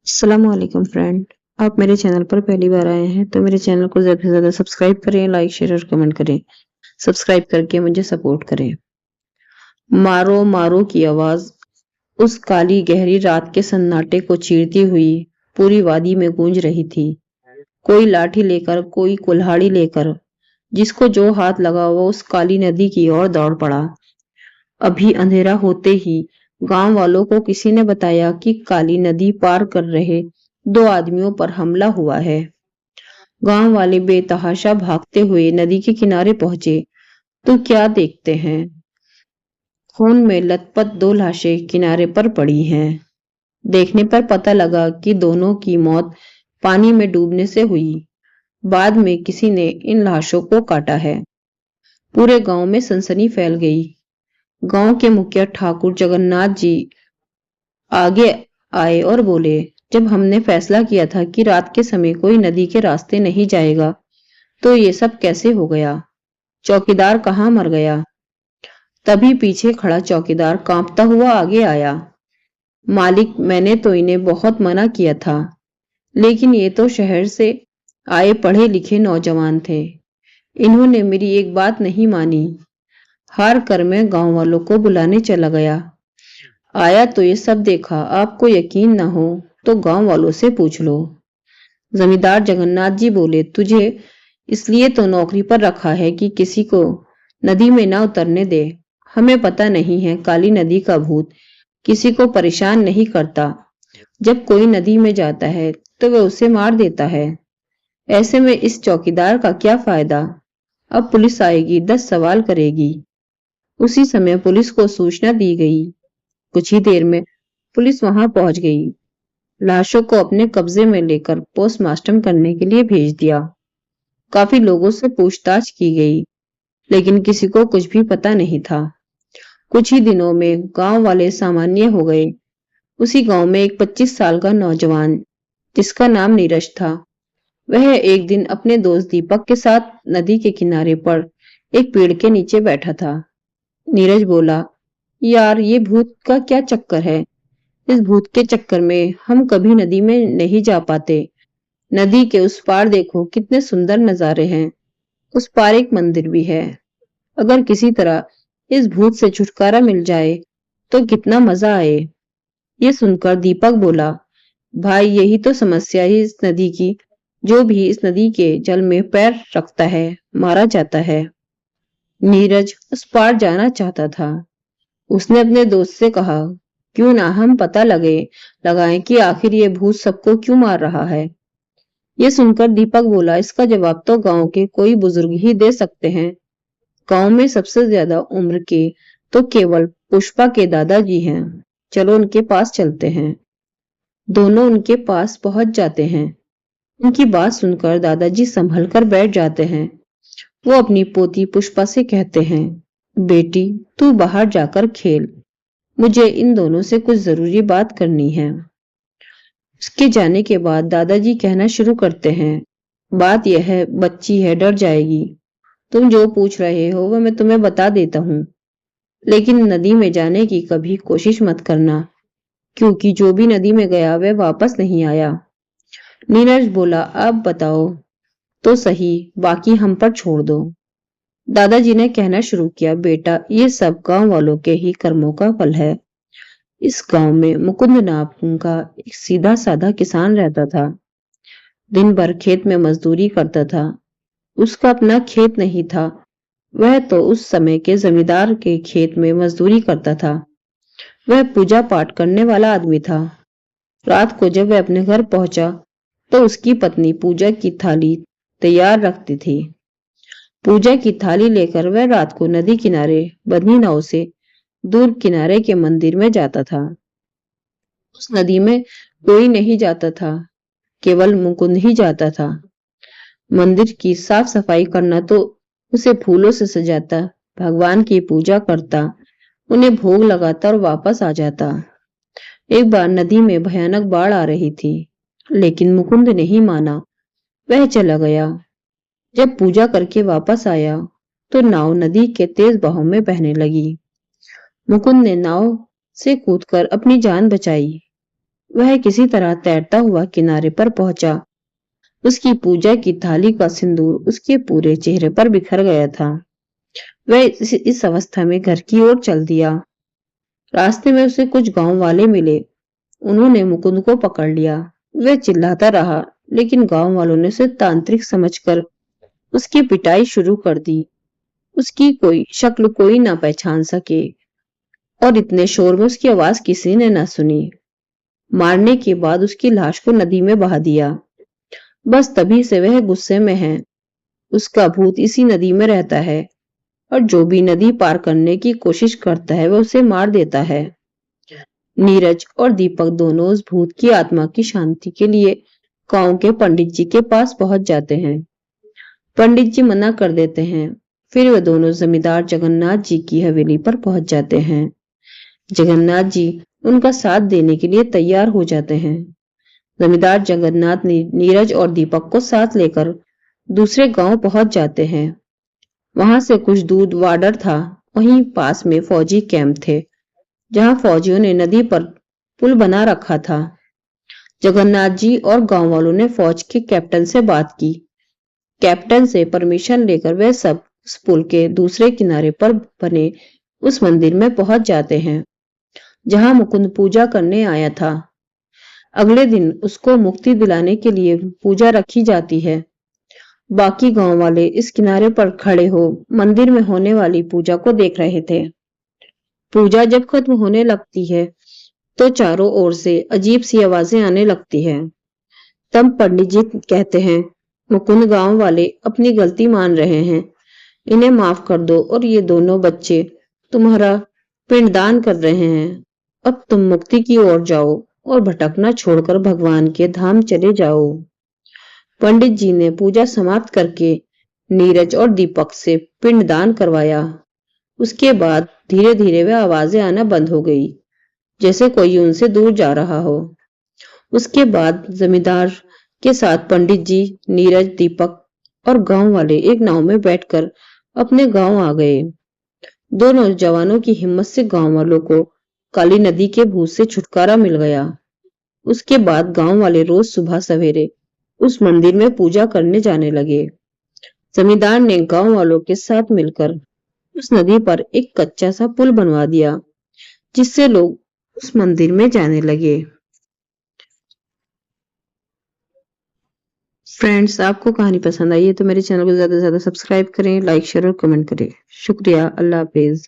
अस्सलाम वालेकुम फ्रेंड। आप मेरे चैनल पर पहली बार आए हैं तो मेरे चैनल को ज़्यादा से ज़्यादा सब्सक्राइब करें, लाइक शेयर और कमेंट करें। सब्सक्राइब करके मुझे सपोर्ट करें। मारो मारो की आवाज उस काली गहरी रात के सन्नाटे को चीरती हुई पूरी वादी में गूंज रही थी। कोई लाठी लेकर, कोई कुल्हाड़ी लेकर, जिसको जो हाथ लगा वो उस काली नदी की ओर दौड़ पड़ा। अभी अंधेरा होते ही गांव वालों को किसी ने बताया कि काली नदी पार कर रहे दो आदमियों पर हमला हुआ है। गांव वाले बेतहाशा भागते हुए नदी के किनारे पहुंचे तो क्या देखते हैं, खून में लथपथ दो लाशें किनारे पर पड़ी हैं। देखने पर पता लगा कि दोनों की मौत पानी में डूबने से हुई। बाद में किसी ने इन लाशों को काटा है। पूरे गांव में सनसनी फैल गई। गांव के मुखिया ठाकुर जगन्नाथ जी आगे आए और बोले, जब हमने फैसला किया था कि रात के समय कोई नदी के रास्ते नहीं जाएगा, तो ये सब कैसे हो गया? चौकीदार कहाँ मर गया? तभी पीछे खड़ा चौकीदार कांपता हुआ आगे आया। मालिक, मैंने तो इन्हें बहुत मना किया था, लेकिन ये तो शहर से आए पढ़े लिखे नौजवान थे। इन्होंने मेरी एक बात नहीं मानी। हार कर मैं गांव वालों को बुलाने चला गया। आया तो ये सब देखा। आपको यकीन ना हो तो गांव वालों से पूछ लो। जमींदार जगन्नाथ जी बोले, तुझे इसलिए तो नौकरी पर रखा है कि किसी को नदी में ना उतरने दे। हमें पता नहीं है काली नदी का भूत किसी को परेशान नहीं करता। जब कोई नदी में जाता है तो वह उसे मार देता है। ऐसे में इस चौकीदार का क्या फायदा? अब पुलिस आएगी, 10 सवाल करेगी। उसी समय पुलिस को सूचना दी गई। कुछ ही देर में पुलिस वहां पहुंच गई। लाशों को अपने कब्जे में लेकर पोस्टमार्टम करने के लिए भेज दिया। काफी लोगों से पूछताछ की गई, लेकिन किसी को कुछ भी पता नहीं था। कुछ ही दिनों में गांव वाले सामान्य हो गए। उसी गांव में एक 25 साल का नौजवान, जिसका नाम नीरज था, वह एक दिन अपने दोस्त दीपक के साथ नदी के किनारे पर एक पेड़ के नीचे बैठा था। नीरज बोला, यार ये भूत का क्या चक्कर है? इस भूत के चक्कर में हम कभी नदी में नहीं जा पाते। नदी के उस पार देखो कितने सुंदर नजारे हैं। उस पार एक मंदिर भी है। अगर किसी तरह इस भूत से छुटकारा मिल जाए तो कितना मजा आए। ये सुनकर दीपक बोला, भाई यही तो समस्या है इस नदी की। जो भी इस नदी के जल में पैर रखता है मारा जाता है। नीरज उस पार जाना चाहता था। उसने अपने दोस्त से कहा, क्यों ना हम पता लगाएं कि आखिर ये भूत सबको क्यों मार रहा है। ये सुनकर दीपक बोला, इसका जवाब तो गांव के कोई बुजुर्ग ही दे सकते हैं। गांव में सबसे ज्यादा उम्र के तो केवल पुष्पा के दादाजी हैं। चलो उनके पास चलते हैं। दोनों उनके पास पहुंच जाते हैं। उनकी बात सुनकर दादाजी संभल कर बैठ जाते हैं। वो अपनी पोती पुष्पा से कहते हैं, बेटी तू बाहर जाकर खेल, मुझे इन दोनों से कुछ जरूरी बात करनी है। उसके जाने के बाद दादाजी कहना शुरू करते हैं, बात यह है, बच्ची है, डर जाएगी। तुम जो पूछ रहे हो वह मैं तुम्हें बता देता हूँ, लेकिन नदी में जाने की कभी कोशिश मत करना, क्योंकि जो भी नदी में गया वह वापस नहीं आया। नीरज बोला, अब बताओ तो सही, बाकी हम पर छोड़ दो। दादाजी ने कहना शुरू किया, बेटा ये सब गांव वालों के ही कर्मों का फल है। इस गांव में मुकुंद नाम का एक सीधा साधा किसान रहता था। दिन भर खेत में मजदूरी करता था। उसका अपना खेत नहीं था। वह तो उस समय के जमींदार के खेत में मजदूरी करता था। वह पूजा पाठ करने वाला आदमी था। रात को जब वह अपने घर पहुंचा तो उसकी पत्नी पूजा की थाली तैयार रखती थी। पूजा की थाली लेकर वह रात को नदी किनारे बंधी नाव से दूर किनारे के मंदिर में जाता था। उस नदी में कोई नहीं जाता था, केवल मुकुंद ही जाता था। मंदिर की साफ सफाई करना तो उसे फूलों से सजाता, भगवान की पूजा करता, उन्हें भोग लगाता और वापस आ जाता। एक बार नदी में भयानक बाढ़ आ रही थी, लेकिन मुकुंद नहीं माना। वह चला गया। जब पूजा करके वापस आया तो नाव नदी के तेज बहाव में बहने लगी। मुकुंद ने नाव से कूदकर अपनी जान बचाई। वह किसी तरह तैरता हुआ किनारे पर पहुंचा। उसकी पूजा की थाली का सिंदूर उसके पूरे चेहरे पर बिखर गया था। वह इस अवस्था में घर की ओर चल दिया। रास्ते में उसे कुछ गांव वाले मिले। उन्होंने मुकुंद को पकड़ लिया। वह चिल्लाता रहा, लेकिन गांव वालों ने उसे तांत्रिक समझकर उसकी पिटाई शुरू कर दी। उसकी कोई शक्ल कोई ना पहचान सके और इतने शोर में उसकी आवाज किसी ने ना सुनी। मारने के बाद उसकी लाश को नदी में बहा दिया। बस तभी से वह गुस्से में है। उसका भूत इसी नदी में रहता है और जो भी नदी पार करने की कोशिश करता है वह उसे मार देता है। नीरज और दीपक दोनों उस भूत की आत्मा की शांति के लिए गांव के पंडित जी के पास पहुंच जाते हैं। पंडित जी मना कर देते हैं। फिर वे दोनों जमींदार जगन्नाथ जी की हवेली पर पहुंच जाते हैं। जगन्नाथ जी उनका साथ देने के लिए तैयार हो जाते हैं। जमींदार जगन्नाथ नीरज और दीपक को साथ लेकर दूसरे गांव पहुंच जाते हैं। वहां से कुछ दूर वार्डर था। वहीं पास में फौजी कैंप थे, जहां फौजियों ने नदी पर पुल बना रखा था। जगन्नाथ जी और गांव वालों ने फौज के कैप्टन से बात की। कैप्टन से परमिशन लेकर वे सब उस पुल के दूसरे किनारे पर बने उस मंदिर में पहुंच जाते हैं, जहां मुकुंद पूजा करने आया था। अगले दिन उसको मुक्ति दिलाने के लिए पूजा रखी जाती है। बाकी गांव वाले इस किनारे पर खड़े हो मंदिर में होने वाली पूजा को देख रहे थे। पूजा जब खत्म होने लगती है तो चारों ओर से अजीब सी आवाजें आने लगती है। तब पंडित जी कहते हैं, मुकुंद गांव वाले अपनी गलती मान रहे हैं, इन्हें माफ कर दो और ये दोनों बच्चे तुम्हारा पिंडदान कर रहे हैं। अब तुम मुक्ति की ओर जाओ और भटकना छोड़कर भगवान के धाम चले जाओ। पंडित जी ने पूजा समाप्त करके नीरज और दीपक से पिंडदान करवाया। उसके बाद धीरे धीरे वह आवाजें आना बंद हो गई, जैसे कोई उनसे दूर जा रहा हो। उसके बाद जमींदार के साथ पंडित जी, नीरज, दीपक और गांव वाले एक नाव में बैठकर अपने गांव आ गए। दोनों जवानों की हिम्मत से गांव वालों को काली नदी के भूत से छुटकारा मिल गया। उसके बाद गांव वाले रोज सुबह सवेरे उस मंदिर में पूजा करने जाने लगे। जमींदार ने गांव वालों के साथ मिलकर उस नदी पर एक कच्चा सा पुल बनवा दिया, जिससे लोग उस मंदिर में जाने लगे। फ्रेंड्स, आपको कहानी पसंद आई है तो मेरे चैनल को ज्यादा से ज्यादा सब्सक्राइब करें, लाइक, शेयर और कमेंट करें। शुक्रिया। अल्लाह हाफिज।